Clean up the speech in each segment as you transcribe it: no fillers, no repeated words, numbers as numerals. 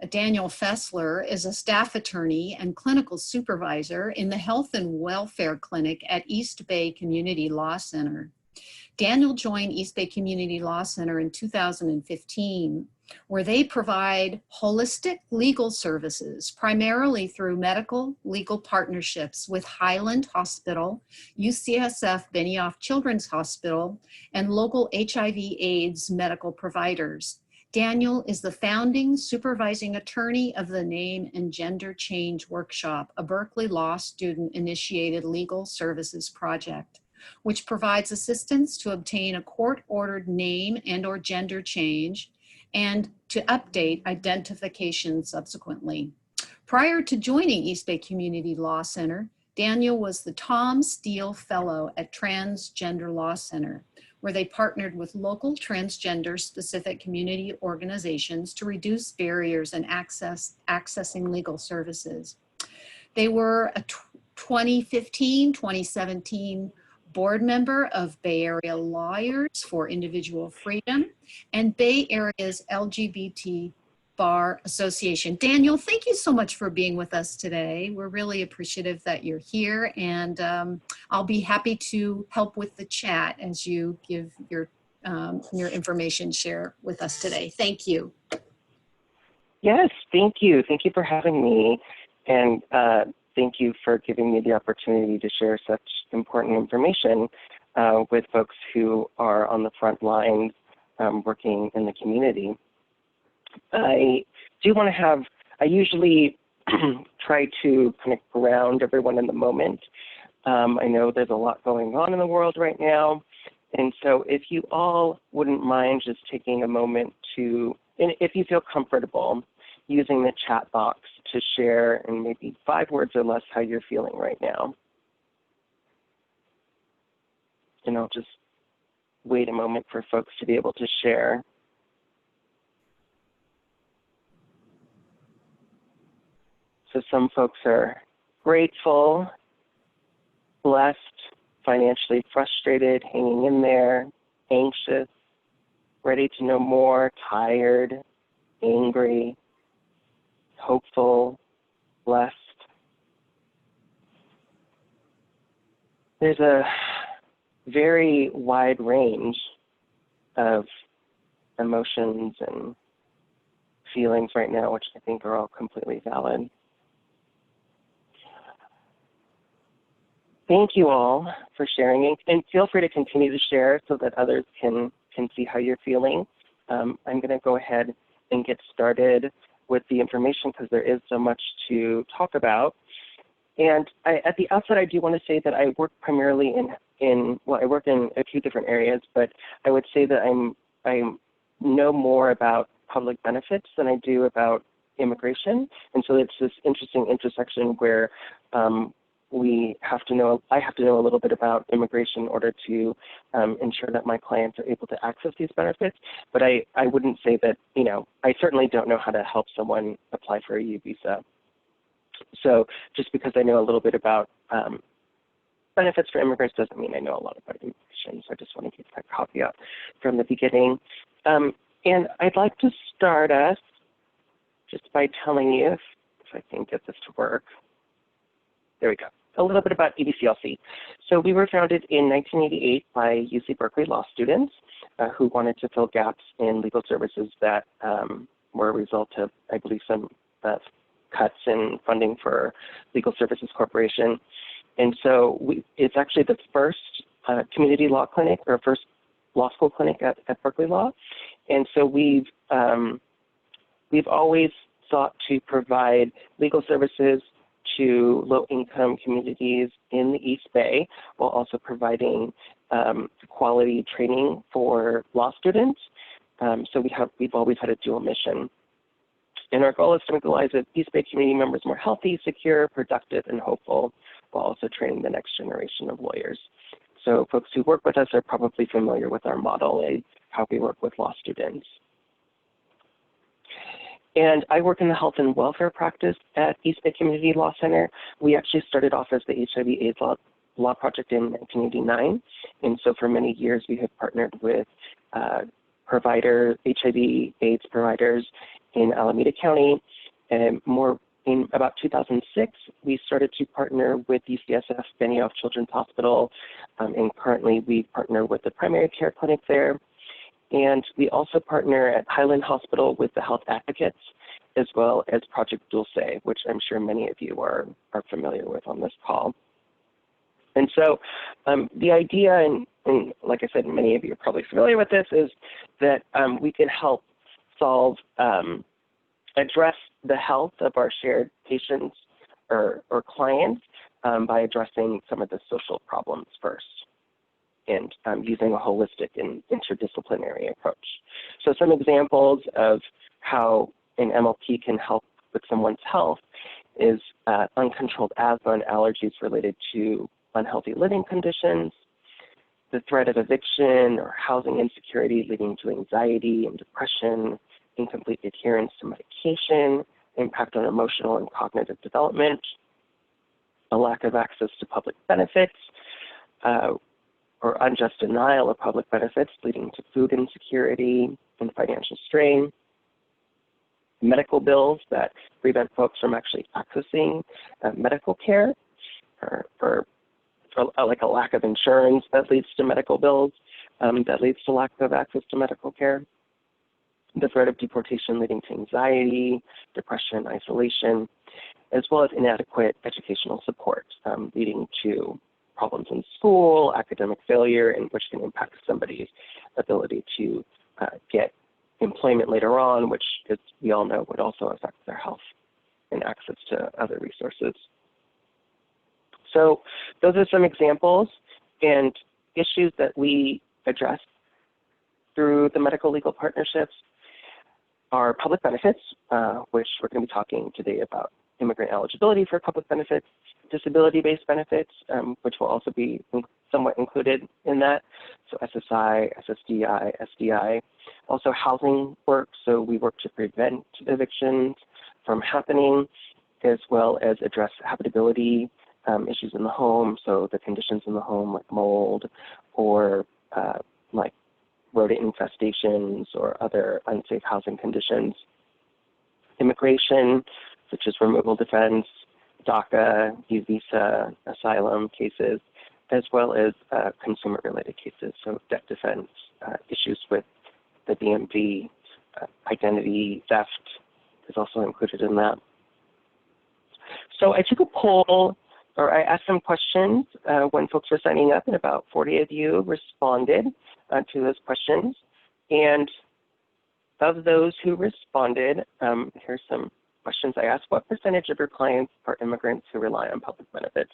Daniel Faessler is a staff attorney and clinical supervisor in the Health and Welfare Clinic at East Bay Community Law Center. Daniel joined East Bay Community Law Center in 2015, where they provide holistic legal services, primarily through medical legal partnerships with Highland Hospital, UCSF Benioff Children's Hospital, and local HIV/AIDS medical providers. Daniel is the founding supervising attorney of the Name and Gender Change Workshop, a Berkeley law student-initiated legal services project, which provides assistance to obtain a court-ordered name and/or gender change and to update identification subsequently. Prior to joining East Bay Community Law Center, Daniel was the Tom Steele Fellow at Transgender Law Center, where they partnered with local transgender-specific community organizations to reduce barriers in accessing legal services. They were a 2015-2017 board member of Bay Area Lawyers for Individual Freedom and Bay Area's LGBT Bar Association. Daniel, thank you so much for being with us today. We're really appreciative that you're here, and I'll be happy to help with the chat as you give your information share with us today. Thank you. Yes, thank you. Thank you for having me, and thank you for giving me the opportunity to share such important information with folks who are on the front lines working in the community. I usually try to kind of ground everyone in the moment. I know there's a lot going on in the world right now. And so if you all wouldn't mind just taking a moment to, and if you feel comfortable, using the chat box to share in maybe 5 words or less how you're feeling right now. And I'll just wait a moment for folks to be able to share. So some folks are grateful, blessed, financially frustrated, hanging in there, anxious, ready to know more, tired, angry, hopeful, blessed. There's a very wide range of emotions and feelings right now, which I think are all completely valid. Thank you all for sharing, and feel free to continue to share so that others can see how you're feeling. I'm going to go ahead and get started with the information because there is so much to talk about. And at the outset, I do want to say that I work primarily well, I work in a few different areas, but I would say that I know more about public benefits than I do about immigration. And so it's this interesting intersection where I have to know a little bit about immigration in order to ensure that my clients are able to access these benefits. But I wouldn't say that, I certainly don't know how to help someone apply for a U visa. So just because I know a little bit about benefits for immigrants doesn't mean I know a lot about immigration. So I just want to keep that caveat from the beginning. And I'd like to start us just by telling you, if I can get this to work. There we go. A little bit about EBCLC. So we were founded in 1988 by UC Berkeley law students who wanted to fill gaps in legal services that were a result of, I believe, some cuts in funding for Legal Services Corporation. And so it's actually the first community law clinic or first law school clinic at Berkeley Law. And so we've always sought to provide legal services to low-income communities in the East Bay while also providing quality training for law students. So we've always had a dual mission. And our goal is to make the lives of East Bay community members more healthy, secure, productive, and hopeful, while also training the next generation of lawyers. So folks who work with us are probably familiar with our model and how we work with law students. And I work in the health and welfare practice at East Bay Community Law Center. We actually started off as the HIV/AIDS Law Project in 1989. And so for many years, we have partnered with HIV/AIDS providers in Alameda County. And in about 2006, we started to partner with UCSF Benioff Children's Hospital, and currently we partner with the primary care clinic there. And we also partner at Highland Hospital with the health advocates, as well as Project Dulce, which I'm sure many of you are familiar with on this call. And so the idea, and like I said, many of you are probably familiar with this, is that we can help solve, address the health of our shared patients or clients by addressing some of the social problems first, and using a holistic and interdisciplinary approach. So some examples of how an MLP can help with someone's health is uncontrolled asthma and allergies related to unhealthy living conditions, the threat of eviction or housing insecurity leading to anxiety and depression, incomplete adherence to medication, impact on emotional and cognitive development, a lack of access to public benefits, or unjust denial of public benefits leading to food insecurity and financial strain, medical bills that prevent folks from actually accessing medical care, or like a lack of insurance that leads to medical bills, that leads to lack of access to medical care, the threat of deportation leading to anxiety, depression, isolation, as well as inadequate educational support, leading to problems in school, academic failure, and which can impact somebody's ability to get employment later on, which, as we all know, would also affect their health and access to other resources. So those are some examples and issues that we address through the medical legal partnerships. Are public benefits, which we're going to be talking today about immigrant eligibility for public benefits, disability-based benefits, which will also be somewhat included in that, so SSI, SSDI, SDI. Also housing work, so we work to prevent evictions from happening, as well as address habitability issues in the home, so the conditions in the home like mold or like rodent infestations or other unsafe housing conditions. Immigration, such as removal defense, DACA, U visa, asylum cases, as well as consumer-related cases, so debt defense, issues with the DMV, identity theft is also included in that. So I took a poll, or I asked some questions when folks were signing up, and about 40 of you responded to those questions. And of those who responded, here's some questions I asked. What percentage of your clients are immigrants who rely on public benefits?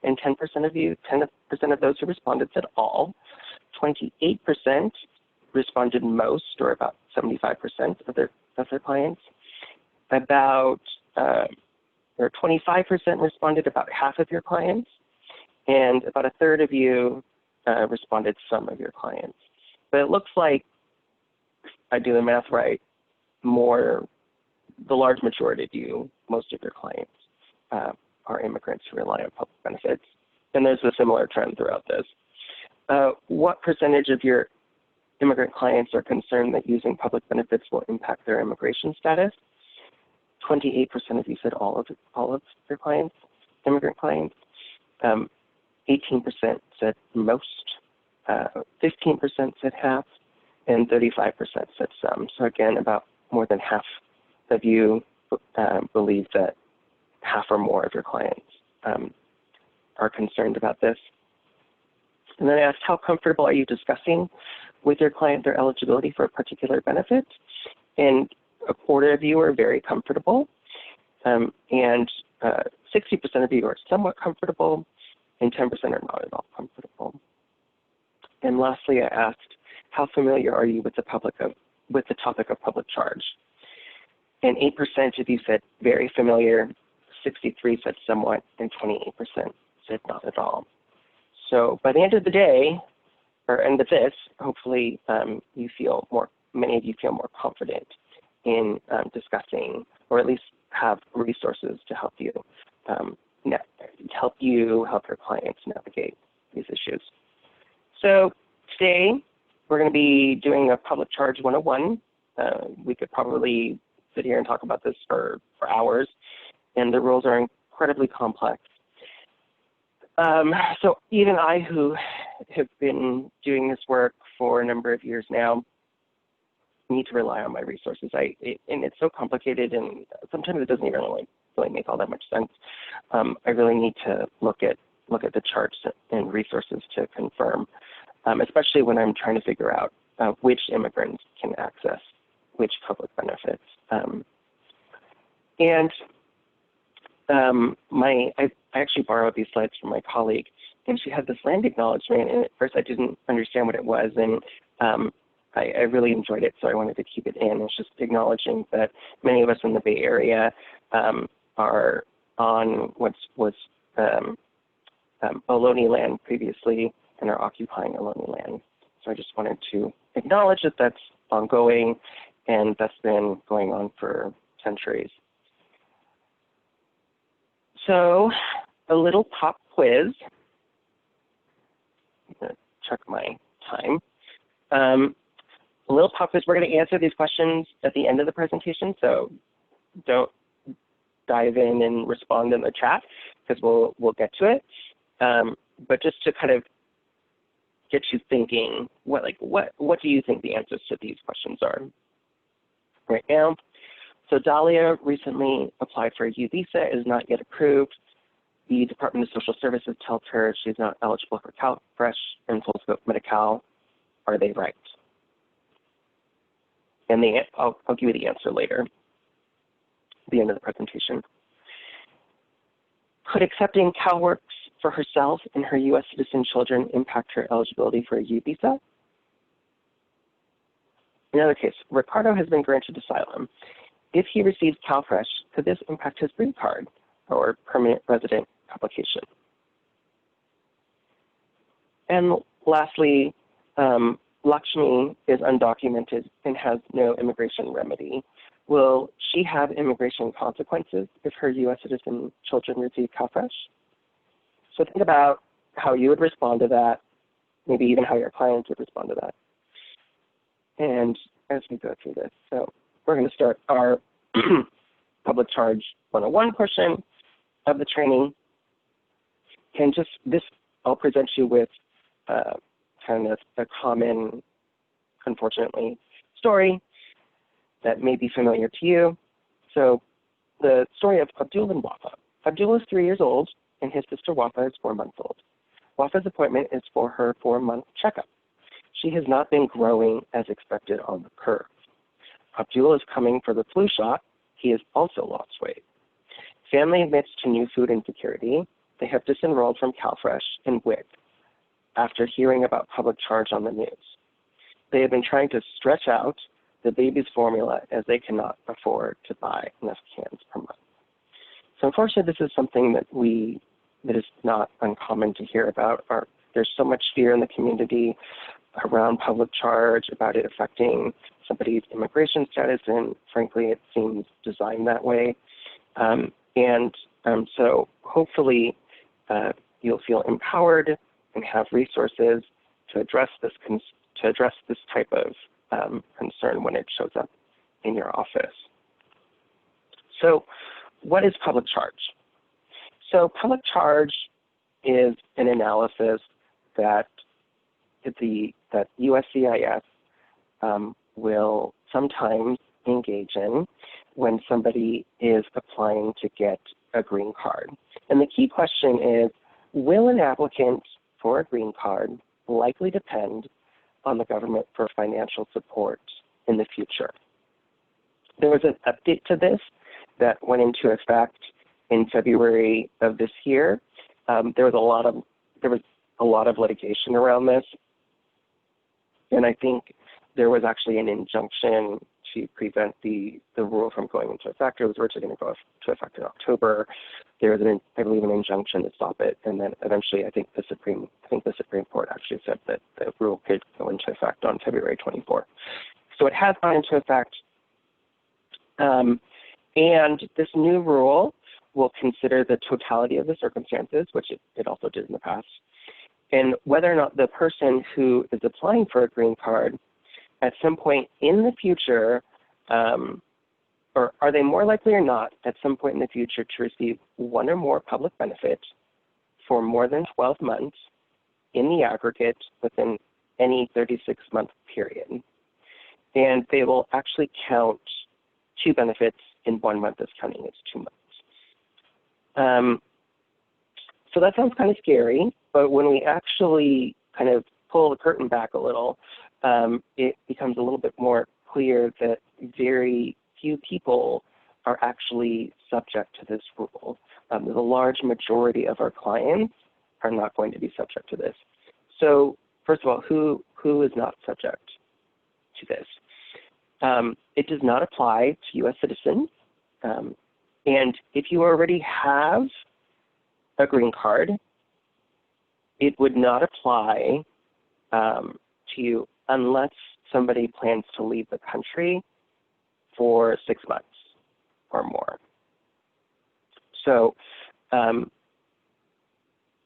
And 10% of those who responded said all. 28% responded most, or about 75% of their clients. About or 25% responded about half of your clients, and about a third of you responded some of your clients. But it looks like, if I do the math right, the large majority of you, most of your clients, are immigrants who rely on public benefits. And there's a similar trend throughout this. What percentage of your immigrant clients are concerned that using public benefits will impact their immigration status? 28% of you said all of your clients, immigrant clients. 18% said most. 15% said half, and 35% said some. So again, about more than half of you believe that half or more of your clients are concerned about this. And then I asked, how comfortable are you discussing with your client their eligibility for a particular benefit? And a quarter of you are very comfortable, and 60% of you are somewhat comfortable, and 10% are not at all comfortable. And lastly, I asked, how familiar are you with the topic of public charge? And 8% of you said very familiar, 63% said somewhat, and 28% said not at all. So by the end of the day, or end of this, hopefully many of you feel more confident in discussing, or at least have resources to help you, help your clients navigate these issues. So today, we're going to be doing a public charge 101. We could probably sit here and talk about this for hours, and the rules are incredibly complex. So even I, who have been doing this work for a number of years now, need to rely on my resources. And it's so complicated, and sometimes it doesn't even really make all that much sense. I really need to look at the charts and resources to confirm, especially when I'm trying to figure out which immigrants can access which public benefits. I actually borrowed these slides from my colleague, and she had this land acknowledgement, and at first I didn't understand what it was, and I really enjoyed it, so I wanted to keep it in. It's just acknowledging that many of us in the Bay Area are on what was Ohlone land previously and are occupying Ohlone land. So I just wanted to acknowledge that that's ongoing, and that's been going on for centuries. So a little pop quiz. I'm going to check my time. A little pop quiz. We're going to answer these questions at the end of the presentation, so don't dive in and respond in the chat because we'll get to it. But just to kind of get you thinking, what do you think the answers to these questions are right now? So Dahlia recently applied for a U visa, is not yet approved. The Department of Social Services tells her she's not eligible for CalFresh and full scope Medi-Cal. Are they right? And I'll give you the answer later, at the end of the presentation. Could accepting CalWorks for herself and her U.S. citizen children impact her eligibility for a U visa? Another case, Ricardo has been granted asylum. If he receives CalFresh, could this impact his green card or permanent resident application? And lastly, Lakshmi is undocumented and has no immigration remedy. Will she have immigration consequences if her U.S. citizen children receive CalFresh? So think about how you would respond to that, maybe even how your clients would respond to that. And as we go through this, so we're going to start our public charge 101 portion of the training. And just this, I'll present you with kind of a common, unfortunately, story that may be familiar to you. So the story of Abdul and Wafa. Abdul is 3 years old, and his sister Wafa is 4 months old. Wafa's appointment is for her 4-month checkup. She has not been growing as expected on the curve. Abdul is coming for the flu shot. He has also lost weight. Family admits to new food insecurity. They have disenrolled from CalFresh and WIC after hearing about public charge on the news. They have been trying to stretch out the baby's formula as they cannot afford to buy enough cans per month. So unfortunately, this is something that is not uncommon to hear about. There's so much fear in the community around public charge, about it affecting somebody's immigration status, and frankly, it seems designed that way. So hopefully you'll feel empowered and have resources to address this type of concern when it shows up in your office. So what is public charge? So public charge is an analysis that USCIS will sometimes engage in when somebody is applying to get a green card. And the key question is, will an applicant for a green card likely depend on the government for financial support in the future? There was an update to this that went into effect in February of this year. There was a lot of litigation around this, and I think there was actually an injunction to prevent the rule from going into effect. It was originally going to go into effect in October. There was I believe an injunction to stop it, and then eventually I think the Supreme Court actually said that the rule could go into effect on February 24th. So it has gone into effect, and this new rule will consider the totality of the circumstances, which it also did in the past, and whether or not the person who is applying for a green card at some point in the future, or or are they more likely or not at some point in the future to receive one or more public benefits for more than 12 months in the aggregate within any 36-month period? And they will actually count 2 benefits in 1 month as counting as 2 months. So that sounds kind of scary, but when we actually kind of pull the curtain back a little, it becomes a little bit more clear that very few people are actually subject to this rule. The large majority of our clients are not going to be subject to this. So first of all, who is not subject to this? It does not apply to U.S. citizens. And if you already have a green card, it would not apply to you unless somebody plans to leave the country for 6 months or more. So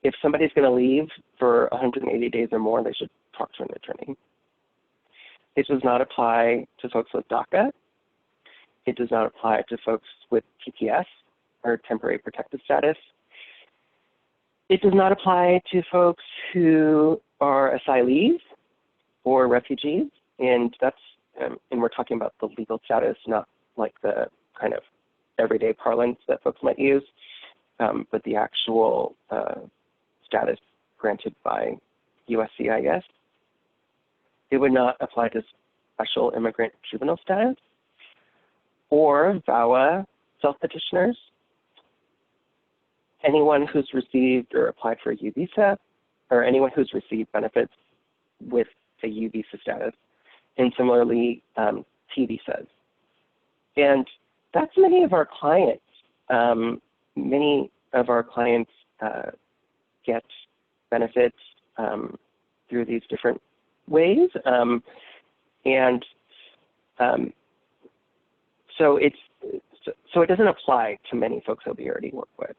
if somebody's going to leave for 180 days or more, they should talk to an attorney. It does not apply to folks with DACA. It does not apply to folks with TPS or temporary protected status. It does not apply to folks who are asylees or refugees, and that's and we're talking about the legal status, not like the kind of everyday parlance that folks might use, but the actual status granted by USCIS. It would not apply to special immigrant juvenile status or VAWA self-petitioners, anyone who's received or applied for a U visa, or anyone who's received benefits with a U visa status, and similarly T visas. And that's many of our clients. Many of our clients get benefits through these different ways, so it doesn't apply to many folks that we already work with.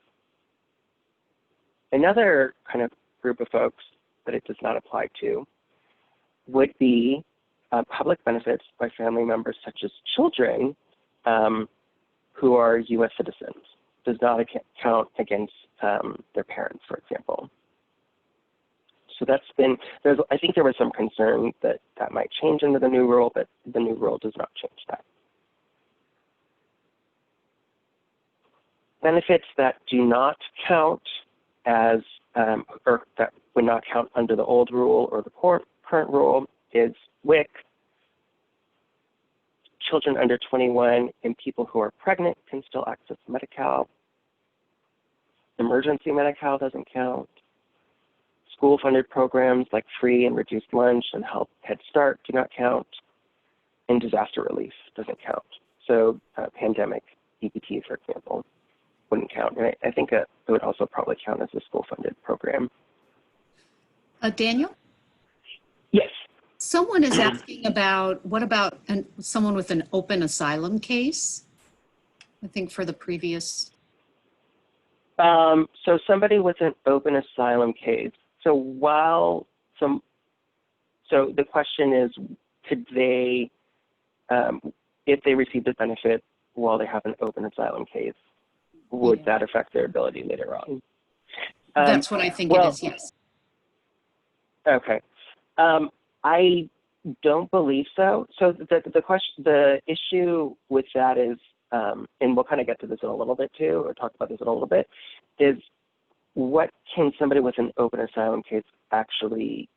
Another kind of group of folks that it does not apply to would be public benefits by family members such as children who are U.S. citizens. Does not count against their parents, for example. So that's been, I think there was some concern that that might change under the new rule, but the new rule does not change that. Benefits that do not count as, or that would not count under the old rule or the current rule is WIC, children under 21 and people who are pregnant can still access Medi-Cal. Emergency Medi-Cal doesn't count. School-funded programs like free and reduced lunch and Head Start do not count. And disaster relief doesn't count. So pandemic EBT, for example, wouldn't count. And I think it would also probably count as a school-funded program. Daniel? Yes. Someone is asking about, what about someone with an open asylum case? I think for the previous. So somebody with an open asylum case. So so the question is, could they, if they receive the benefit while they have an open asylum case, would that affect their ability later on? That's what I think it is, yes. Okay. I don't believe so. So the issue with that is, and we'll kind of get to this in a little bit too, or talk about this in a little bit, is what can somebody with an open asylum case actually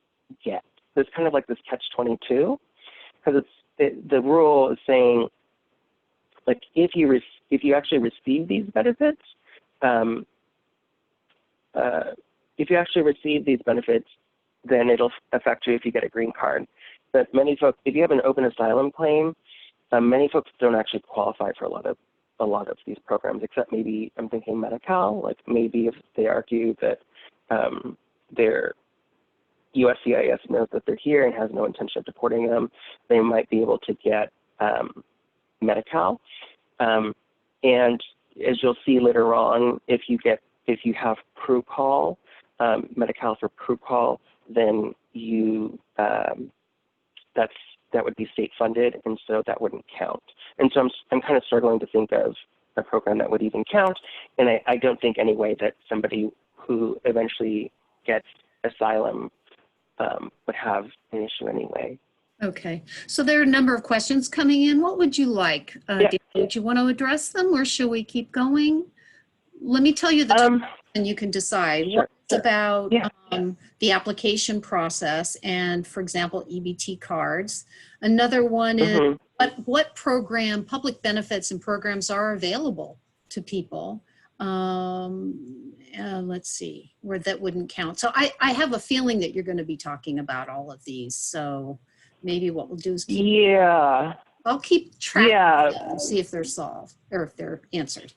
get? There's kind of like this catch-22, because the rule is saying, like, if you actually receive these benefits, then it'll affect you if you get a green card. But many folks, if you have an open asylum claim, many folks don't actually qualify for a lot of these programs, except maybe I'm thinking Medi-Cal. Like maybe if they argue that their USCIS knows that they're here and has no intention of deporting them, they might be able to get Medi-Cal. And as you'll see later on, if you have crew call, Medi-Cal for crew call, then that would be state funded, and so that wouldn't count. And so I'm kind of struggling to think of a program that would even count, and I don't think any way that somebody who eventually gets asylum would have an issue anyway. Okay, so there are a number of questions coming in. What would you like? Yeah. Dan, would you want to address them, or should we keep going? Let me tell you the topic and you can decide. Sure, What's about yeah. The application process and, for example, EBT cards. Another one is what program, public benefits and programs are available to people. Let's see, where that wouldn't count. So I have a feeling that you're going to be talking about all of these. So we will do is I'll keep track of them and see if they're solved or if they're answered.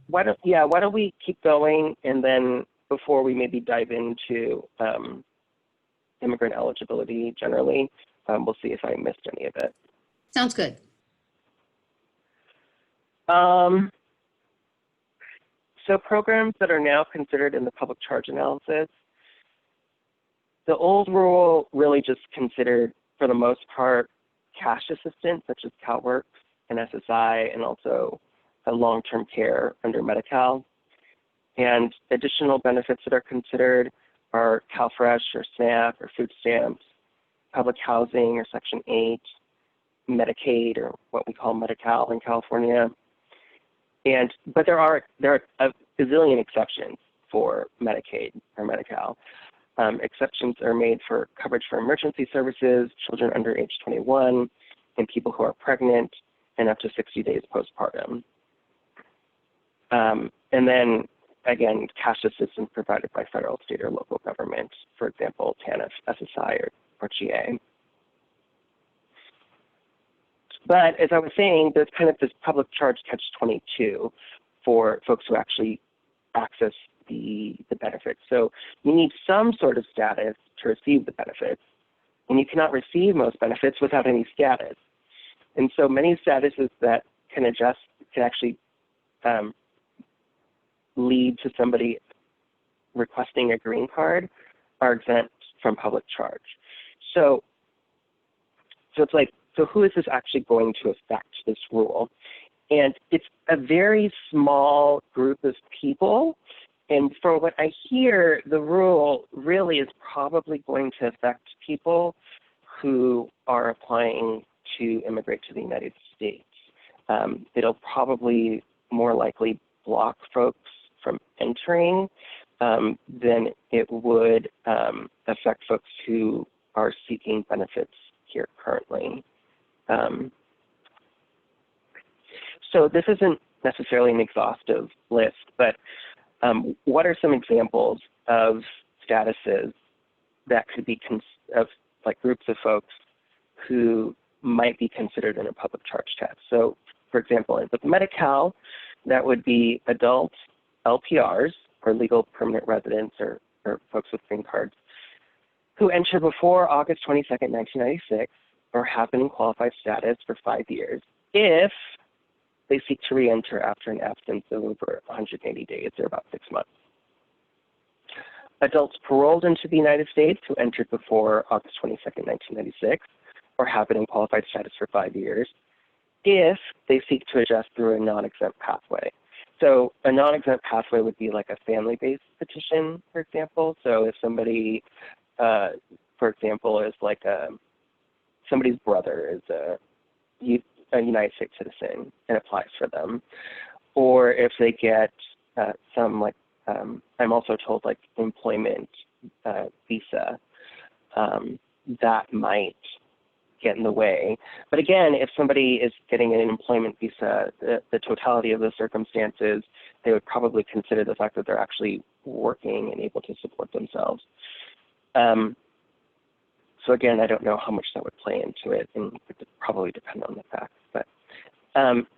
Why don't we keep going, and then before we maybe dive into immigrant eligibility generally, we'll see if I missed any of it. Sounds good. So programs that are now considered in the public charge analysis, the old rule really just considered, for the most part, cash assistance, such as CalWorks and SSI, and also long-term care under Medi-Cal. And additional benefits that are considered are CalFresh or SNAP or food stamps, public housing or Section 8, Medicaid or what we call Medi-Cal in California. But there are a bazillion exceptions for Medicaid or Medi-Cal. Exceptions are made for coverage for emergency services, children under age 21, and people who are pregnant, and up to 60 days postpartum. And then, again, cash assistance provided by federal, state, or local government, for example, TANF, SSI, or GA. But as I was saying, there's kind of this public charge catch-22 for folks who actually access the benefits. So you need some sort of status to receive the benefits, and you cannot receive most benefits without any status. And so many statuses that can actually lead to somebody requesting a green card are exempt from public charge. So it's like, so who is this actually going to affect, this rule? And it's a very small group of people. And from what I hear, the rule really is probably going to affect people who are applying to immigrate to the United States. It'll probably more likely block folks from entering than it would affect folks who are seeking benefits here currently. So this isn't necessarily an exhaustive list, but what are some examples of statuses that could be of like groups of folks who might be considered in a public charge test? So, for example, with Medi-Cal, that would be adult LPRs, or legal permanent residents, or folks with green cards, who enter before August 22nd, 1996, or have been in qualified status for 5 years, if they seek to re-enter after an absence of over 180 days, or about 6 months. Adults paroled into the United States who entered before August 22nd, 1996, or have been in qualified status for 5 years, if they seek to adjust through a non-exempt pathway. So a non-exempt pathway would be like a family-based petition, for example. So if somebody, for example, is like somebody's brother is a United States citizen and applies for them, or if they get some, like, I'm also told, like, employment visa, that might get in the way. But again, if somebody is getting an employment visa, the totality of the circumstances, they would probably consider the fact that they're actually working and able to support themselves. So again, I don't know how much that would play into it, and it would probably depend on the facts. But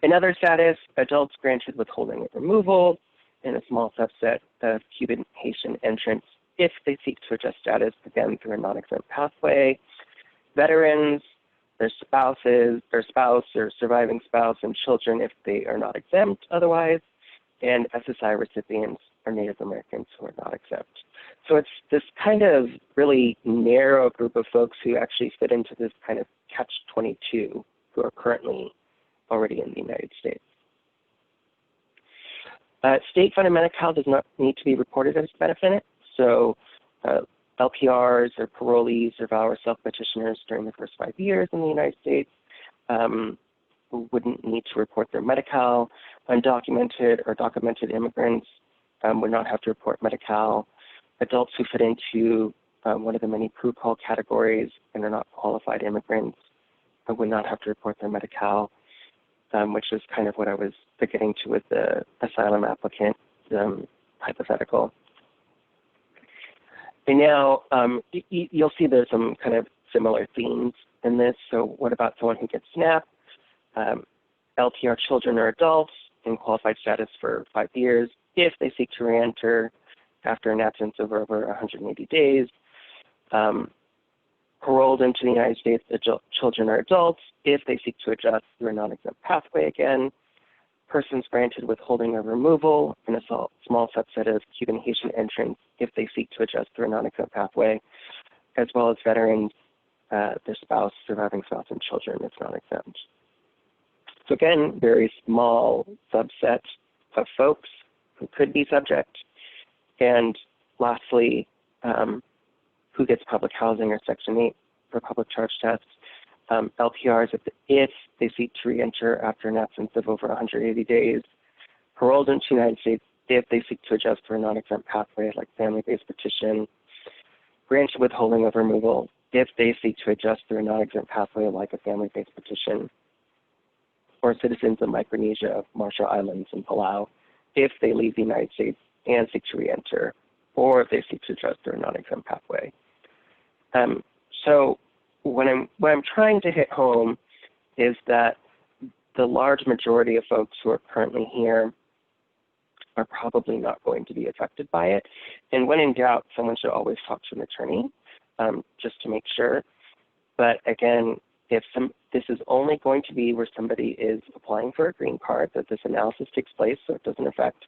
another status, adults granted withholding and removal in a small subset of Cuban Haitian entrants if they seek to adjust status, again, through a non-exempt pathway. Veterans, their spouses, their spouse or surviving spouse, and children if they are not exempt otherwise, and SSI recipients are Native Americans who are not exempt. So it's this kind of really narrow group of folks who actually fit into this kind of catch-22 who are currently already in the United States. State-funded Medi-Cal does not need to be reported as benefit, so LPRs or parolees or VAWA self-petitioners during the first 5 years in the United States wouldn't need to report their Medi-Cal. Undocumented or documented immigrants would not have to report Medi-Cal. Adults who fit into one of the many protocol categories and are not qualified immigrants would not have to report their Medi-Cal, which is kind of what I was beginning to with the asylum applicant hypothetical. And now you'll see there's some kind of similar themes in this. So what about someone who gets SNAP? LPR children or adults in qualified status for 5 years if they seek to reenter after an absence of over 180 days. Paroled into the United States children or adults if they seek to adjust through a non-exempt pathway again. Persons granted withholding or removal in a small subset of Cuban Haitian entrants if they seek to adjust through a non-exempt pathway, as well as veterans, their spouse, surviving spouse, and children if non-exempt. So again, very small subset of folks who could be subject. And lastly, who gets public housing or Section 8 for public charge tests. LPRs if they seek to reenter after an absence of over 180 days. Paroled into the United States if they seek to adjust for a non-exempt pathway like family-based petition. Granted withholding of removal if they seek to adjust through a non-exempt pathway like a family-based petition. Or citizens of Micronesia, Marshall Islands, and Palau if they leave the United States and seek to reenter, or if they seek to adjust through a non-exempt pathway. So what I'm trying to hit home is that the large majority of folks who are currently here are probably not going to be affected by it. And when in doubt, someone should always talk to an attorney just to make sure. But again, if this is only going to be where somebody is applying for a green card, that this analysis takes place so it doesn't affect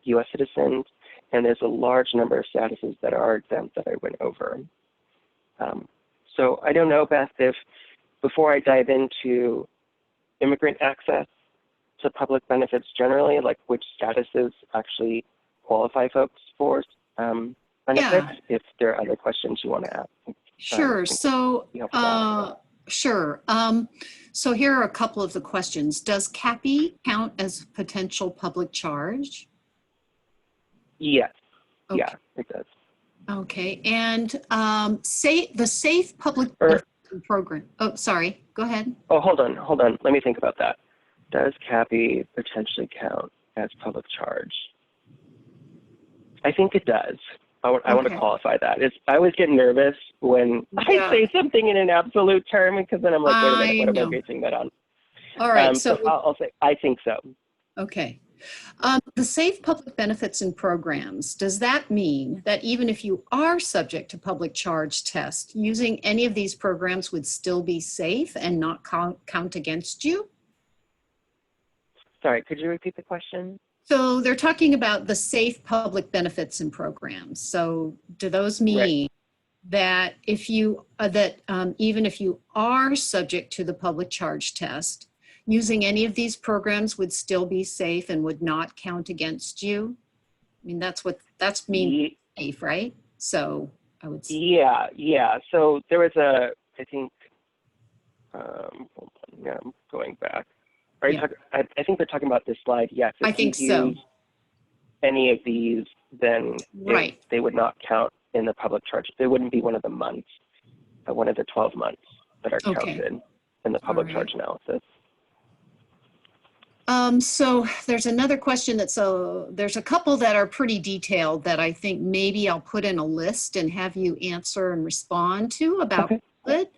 U.S. citizens, and there's a large number of statuses that are exempt that I went over. So I don't know, Beth, if before I dive into immigrant access to public benefits generally, like which statuses actually qualify folks for benefits, if there are other questions you want to ask. Sure. So, sure. So here are a couple of the questions. Does CAPI count as potential public charge? Yes. Okay. Yeah, it does. Okay. And the Safe Public Program. Oh, sorry. Go ahead. Oh, hold on. Let me think about that. Does CAPI potentially count as public charge? I think it does. I want to qualify that. I always get nervous when I say something in an absolute term, because then I'm like, wait a minute, what am I basing that on? All right. So I'll say, I think so. Okay. The Safe Public Benefits and Programs, does that mean that even if you are subject to public charge test, using any of these programs would still be safe and not count against you? Sorry, could you repeat the question? So they're talking about the Safe Public Benefits and Programs. So do those mean that if you even if you are subject to the public charge test, using any of these programs would still be safe and would not count against you? I mean, that's mean safe, right? So I would say. Yeah. So there was I think, hold on, yeah, I'm going back. I think they're talking about this slide. Yes, I think so. Any of these, then they would not count in the public charge. They wouldn't be one of the months, one of the 12 months that are counted in the public charge analysis. So there's another question there's a couple that are pretty detailed that I think maybe I'll put in a list and have you answer and respond to about it.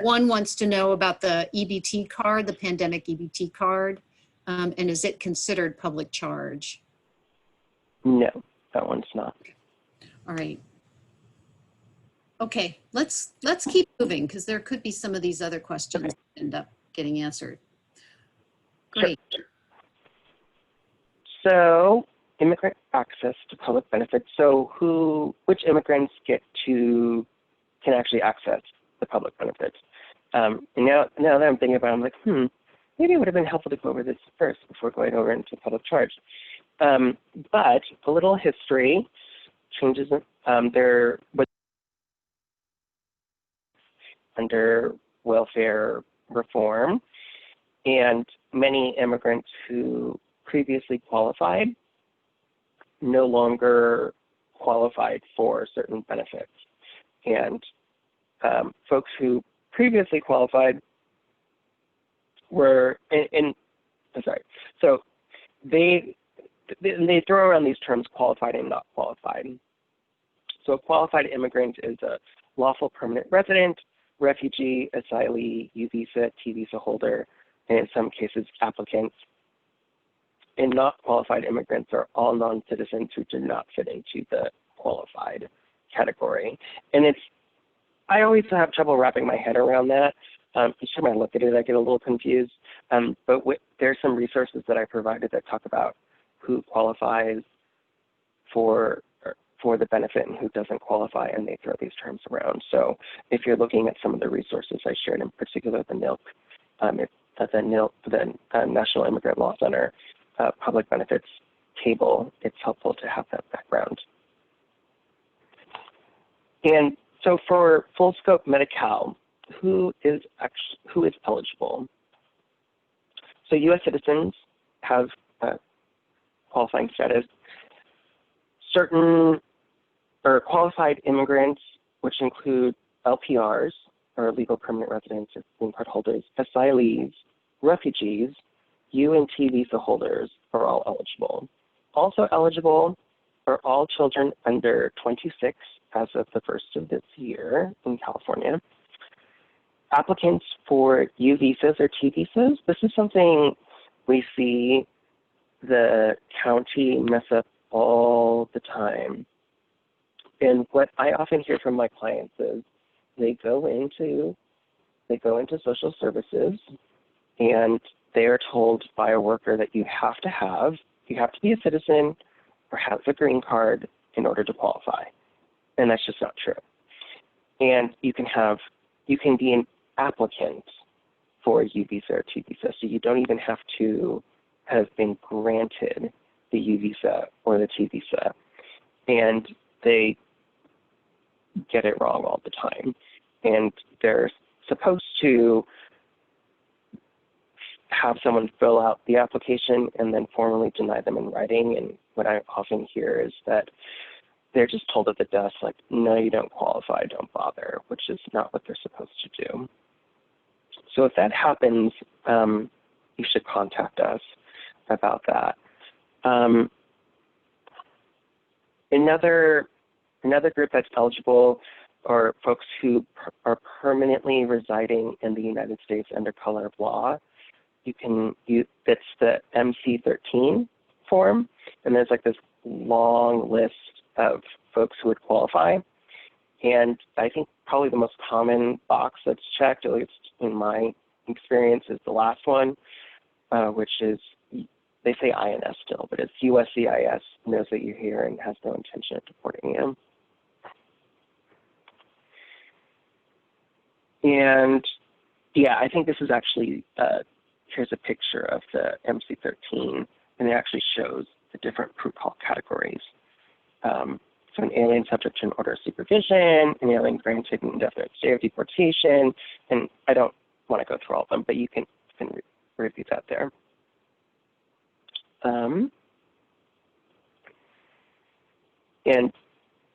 One wants to know about the EBT card, the pandemic EBT card, and is it considered public charge? No, that one's not. All right. Okay, let's keep moving because there could be some of these other questions that end up getting answered. Great. So immigrant access to public benefits. So which immigrants can actually access the public benefits? And now that I'm thinking about it, I'm like, maybe it would have been helpful to go over this first before going over into public charge. But a little history changes. There was under welfare reform, and many immigrants who previously qualified no longer qualified for certain benefits. And folks who previously qualified were so they throw around these terms qualified and not qualified. So a qualified immigrant is a lawful permanent resident, refugee, asylee, U visa, T visa holder, and in some cases applicants. And not qualified immigrants are all non-citizens who do not fit into the qualified category. And I always have trouble wrapping my head around that. Each time I look at it, I get a little confused. But there's some resources that I provided that talk about who qualifies for the benefit and who doesn't qualify, and they throw these terms around. So if you're looking at some of the resources I shared, in particular the NILC, the National Immigrant Law Center public benefits table, it's helpful to have that background. And so for full scope Medi-Cal, who is eligible? So U.S. citizens have qualifying status. Certain or qualified immigrants, which include LPRs, or legal permanent residents or green card holders, asylees, refugees, U and T visa holders are all eligible. Also eligible are all children under 26 as of the first of this year in California. Applicants for U visas or T visas, this is something we see the county mess up all the time. And what I often hear from my clients is they go into social services and they are told by a worker that you have to be a citizen or have a green card in order to qualify. And that's just not true. And you can be an applicant for a U visa or T visa, so you don't even have to have been granted the U visa or the T visa. And they get it wrong all the time. And they're supposed to have someone fill out the application and then formally deny them in writing. And what I often hear is that they're just told at the desk, like, no, you don't qualify, don't bother, which is not what they're supposed to do. So if that happens, you should contact us about that. Another group that's eligible are folks who are permanently residing in the United States under color of law. It's the MC-13 form, and there's like this long list of folks who would qualify. And I think probably the most common box that's checked, at least in my experience, is the last one, which is, they say INS still, but it's USCIS, knows that you're here and has no intention of deporting you. And yeah, I think this is actually, here's a picture of the MC-13, and it actually shows the different protocol categories. So an alien subject to an order of supervision, an alien granted an indefinite stay of deportation, and I don't want to go through all of them, but you can review that there. And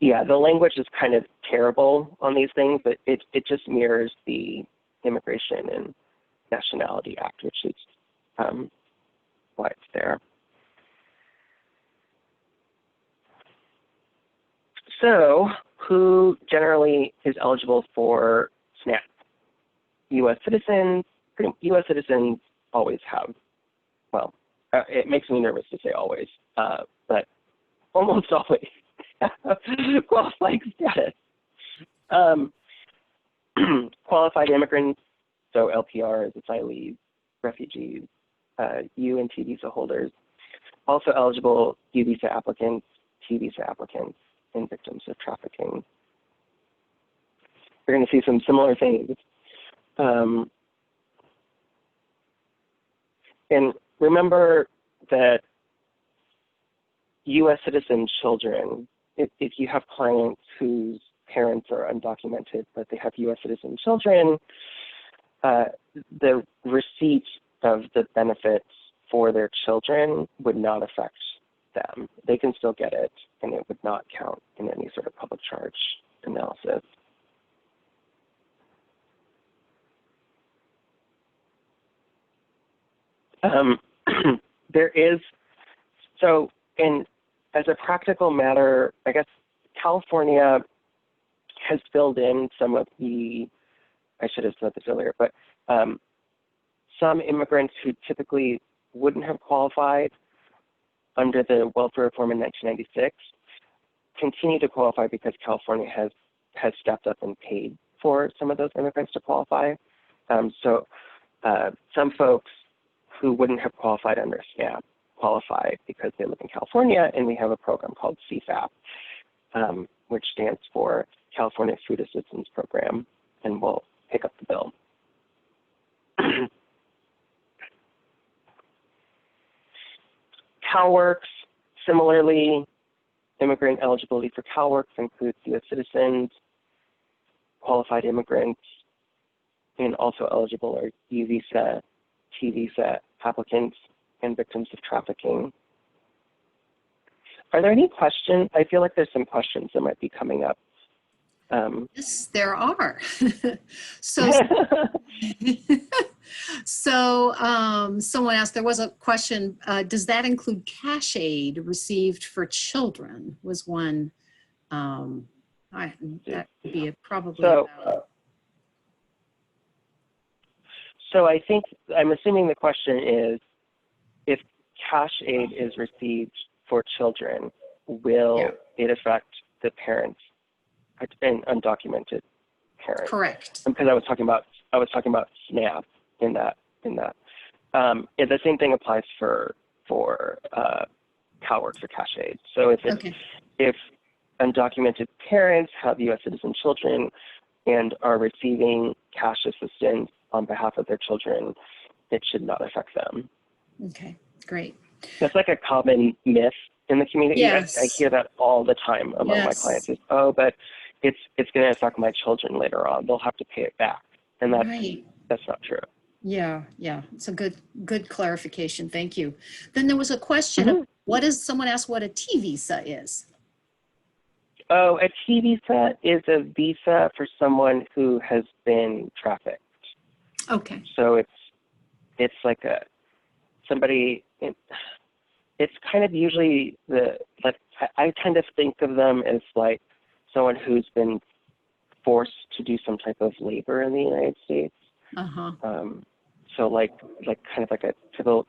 yeah, the language is kind of terrible on these things, but it just mirrors the Immigration and Nationality Act, which is why it's there. So who generally is eligible for SNAP? U.S. citizens. U.S. citizens always have, well, it makes me nervous to say always, but almost always have qualifying status. Qualified immigrants, so LPRs, asylees, refugees, U and T visa holders, Also eligible U visa applicants, T visa applicants, and victims of trafficking. We're going to see some similar things. And remember that U.S. citizen children, if you have clients whose parents are undocumented, but they have U.S. citizen children, the receipt of the benefits for their children would not affect them. They can still get it, and it would not count in any sort of public charge analysis. There is, so as a practical matter, I guess California has filled in some of the, I should have said this earlier, but some immigrants who typically wouldn't have qualified under the welfare reform in 1996 continue to qualify because California has stepped up and paid for some of those immigrants to qualify. So some folks who wouldn't have qualified under SNAP qualify because they live in California, and we have a program called CFAP, which stands for California Food Assistance Program, and we'll pick up the bill. CalWORKs, similarly, immigrant eligibility for CalWORKs includes U.S. citizens, qualified immigrants, and also eligible are U visa, T visa applicants, and victims of trafficking. Are there any questions? I feel like there's some questions that might be coming up. Yes, there are. So someone asked, there was a question, does that include cash aid received for children? Was one, that would be probably about. So I think, I'm assuming the question is, if cash aid is received for children, will it affect the parents and undocumented parents? Correct. Because I was talking about SNAP in that. The same thing applies for CalWORKs or cash aid. So if undocumented parents have U.S. citizen children and are receiving cash assistance on behalf of their children, it should not affect them. Okay, great. That's like a common myth in the community. Yes. I hear that all the time among my clients is, oh, but it's going to affect my children later on. They'll have to pay it back. And that's not true. Yeah. It's a good clarification. Thank you. Then there was a question of someone asked what a T visa is. Oh, a T visa is a visa for someone who has been trafficked. Okay. So it's like it's kind of usually I tend to think of them as like someone who's been forced to do some type of labor in the United States. So like kind of like a typical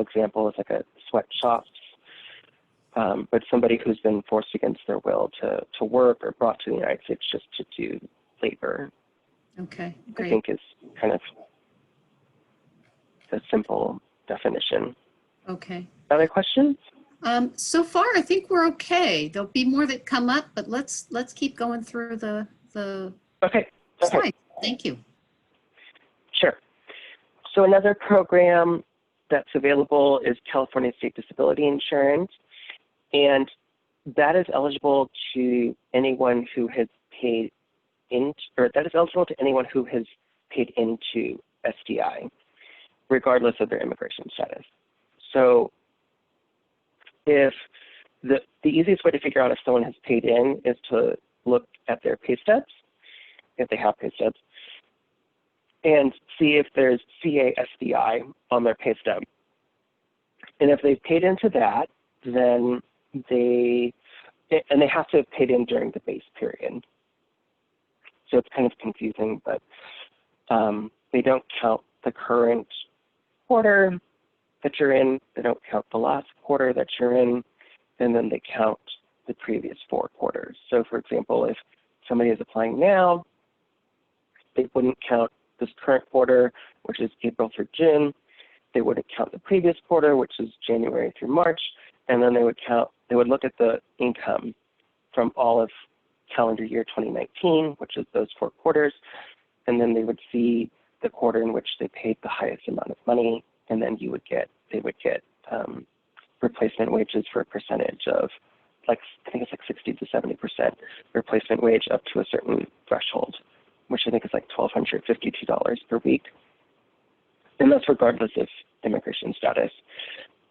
example is like a sweatshop, but somebody who's been forced against their will to work or brought to the United States just to do labor. Okay, great. I think is kind of the simple definition. Okay. Other questions? So far, I think we're okay. There'll be more that come up, but let's keep going through the slides. Thank you. Sure. So another program that's available is California State Disability Insurance, and that is eligible to anyone who has paid into SDI, regardless of their immigration status. So if the easiest way to figure out if someone has paid in is to look at their pay stubs, if they have pay stubs, and see if there's CASDI on their pay stub. And if they've paid into that, then they have to have paid in during the base period. So it's kind of confusing, but they don't count the current quarter that you're in, they don't count the last quarter that you're in, and then they count the previous 4 quarters. So for example, if somebody is applying now, they wouldn't count this current quarter, which is April through June. they wouldn't count the previous quarter, which is January through March, and then they would look at the income from all of calendar year 2019, which is those 4 quarters, and then they would see the quarter in which they paid the highest amount of money, and then they would get replacement wages for a percentage of, like, I think it's like 60 to 70% replacement wage up to a certain threshold, which I think is like $1,252 per week. And that's regardless of immigration status.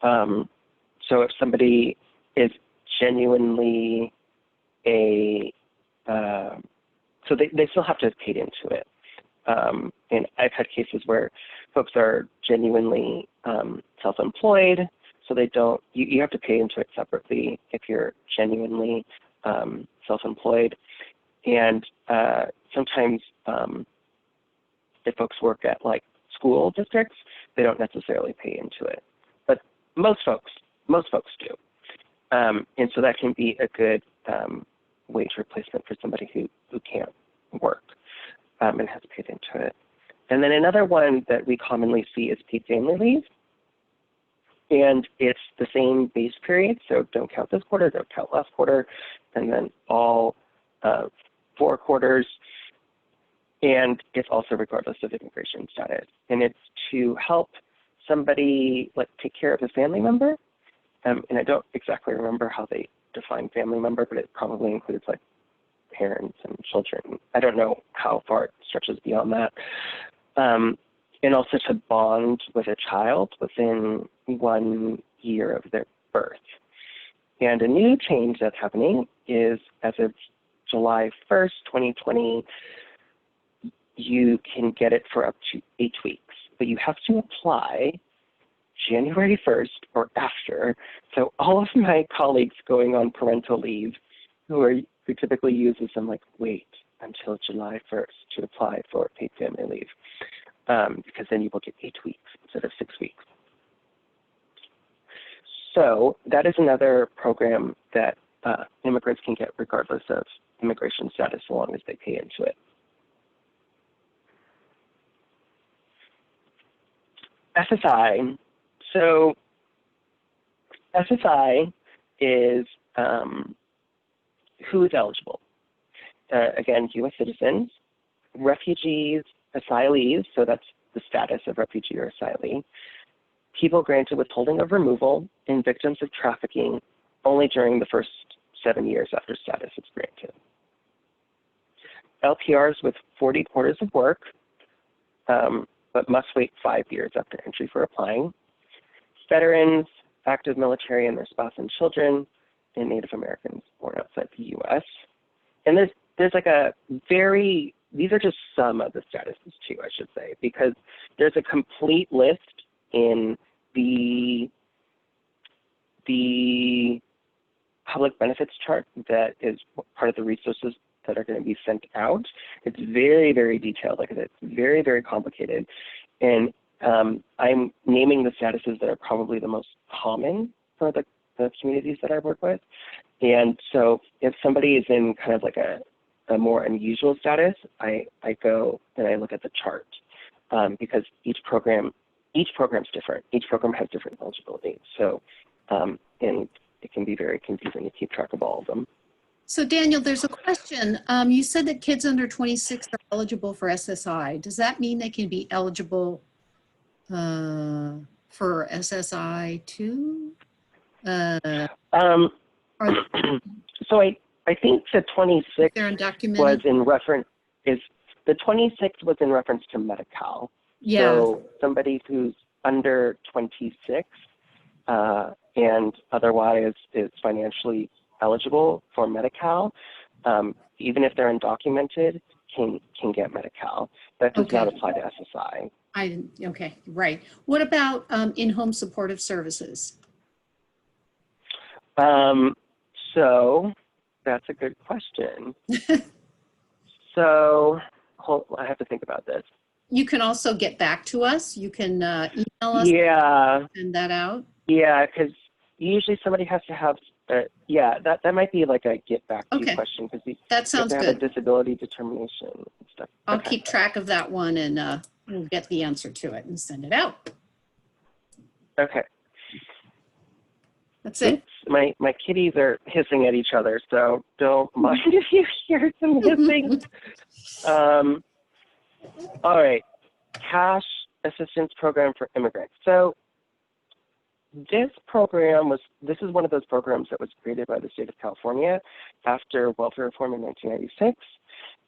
So if somebody is genuinely so they still have to have paid into it. And I've had cases where folks are genuinely self-employed, so they don't, you have to pay into it separately if you're genuinely self-employed. And sometimes if folks work at like school districts, they don't necessarily pay into it. But most folks do. And so that can be a good wage replacement for somebody who can't work and has paid into it. And then another one that we commonly see is paid family leave. And it's the same base period, so don't count this quarter, don't count last quarter, and then all 4 quarters. And it's also regardless of immigration status. And it's to help somebody like take care of a family member. And I don't exactly remember how they define family member, but it probably includes like parents and children. I don't know how far it stretches beyond that. And also to bond with a child within 1 year of their birth. And a new change that's happening is as of July 1st, 2020, you can get it for up to 8 weeks, but you have to apply January 1st or after. So all of my colleagues going on parental leave who typically use this, I'm like, wait until July 1st to apply for paid family leave, because then you will get 8 weeks instead of 6 weeks. So that is another program that immigrants can get regardless of immigration status, so long as they pay into it. SSI. So SSI is who is eligible. Again, U.S. citizens, refugees, asylees, so that's the status of refugee or asylee, people granted withholding of removal, and victims of trafficking only during the first 7 years after status is granted. LPRs with 40 quarters of work, but must wait 5 years after entry for applying. Veterans, active military and their spouse and children, and Native Americans born outside the U.S. And there's like these are just some of the statuses too, I should say, because there's a complete list in the public benefits chart that is part of the resources that are going to be sent out. It's very, very detailed. Like it's very, very complicated. And I'm naming the statuses that are probably the most common for the communities that I work with. And so if somebody is in kind of like a more unusual status, I go and I look at the chart because each program's different. Each program has different eligibility. So, and it can be very confusing to keep track of all of them. So Daniel, there's a question. You said that kids under 26 are eligible for SSI. Does that mean they can be eligible for SSI too? So I think the 26 was in reference to Medi-Cal. Yeah. So somebody who's under 26 and otherwise is financially eligible for Medi-Cal, even if they're undocumented, can get Medi-Cal. That does not apply to SSI. Okay, right. What about in-home supportive services? So that's a good question. So I have to think about this. You can also get back to us. You can email us. Yeah. Send that out. Yeah, because usually somebody has to have. That might be like a get back to you question because that sounds have good. A disability determination and stuff. I'll keep track of that one and we'll get the answer to it and send it out. Okay. That's it. My kitties are hissing at each other, so don't mind if you hear some hissing. All right. Cash assistance program for immigrants. So this is one of those programs that was created by the state of California after welfare reform in 1996.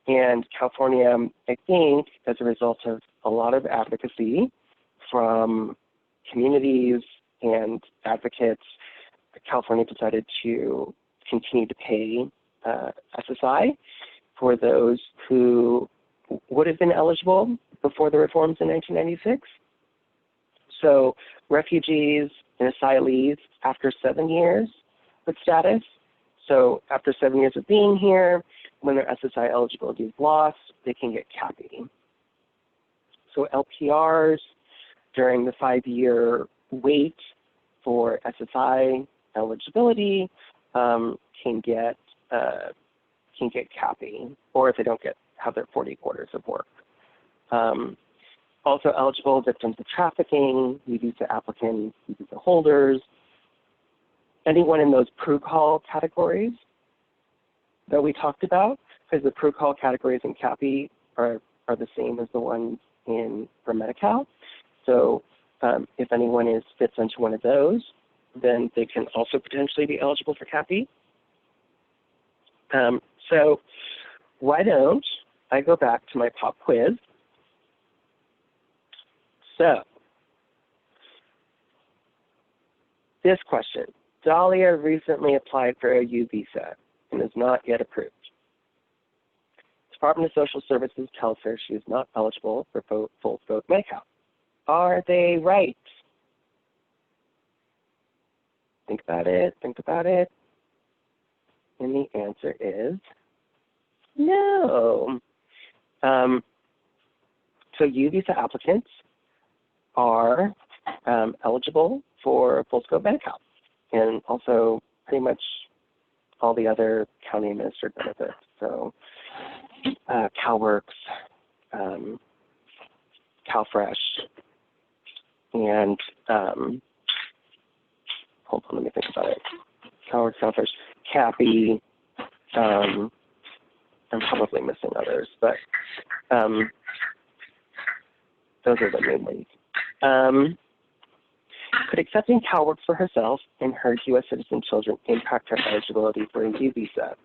And California, I think, as a result of a lot of advocacy from communities and advocates, California decided to continue to pay SSI for those who would have been eligible before the reforms in 1996. So refugees and asylees after 7 years with status. So after 7 years of being here, when their SSI eligibility is lost, they can get CAPI. So LPRs during the 5-year wait for SSI eligibility can get CAPI, or if they don't have their 40 quarters of work. Also eligible victims of trafficking, visa applicants, visa holders, anyone in those PRU-CAL categories that we talked about, because the PRU-CAL categories in CAPI are the same as the ones for Medi-Cal. So if anyone fits into one of those, then they can also potentially be eligible for CAPI. So why don't I go back to my pop quiz. So this question, Dahlia recently applied for a U visa and is not yet approved. Department of Social Services tells her she is not eligible for full scope Medi-Cal. Are they right? Think about it, think about it. And the answer is no. So U visa applicants are eligible for full scope Medi-Cal and also pretty much all the other county administered benefits. So CalWorks, CalFresh, and hold on, let me think about it. CalWorks, CalFresh, CAPI, I'm probably missing others, but those are the main ones. Could accepting CalWorks for herself and her U.S. citizen children impact her eligibility for a U visa?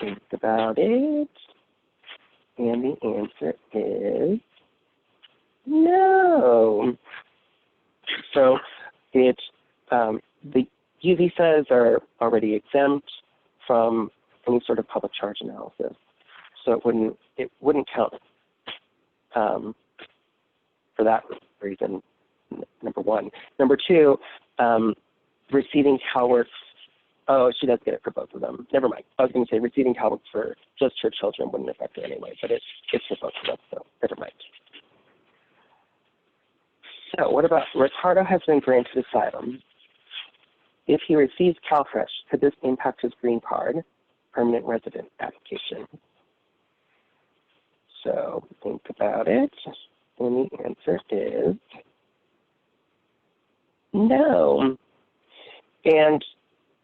Think about it. And the answer is no. So the U visas are already exempt from any sort of public charge analysis. So it wouldn't count for that reason, number one. Number two, receiving CalWorks, oh, she does get it for both of them. Never mind. I was going to say receiving CalWorks for just her children wouldn't affect her anyway, but it's for both of them, so never mind. So what about Ricardo has been granted asylum. If he receives CalFresh, could this impact his green card, permanent resident application? So think about it, and the answer is no. And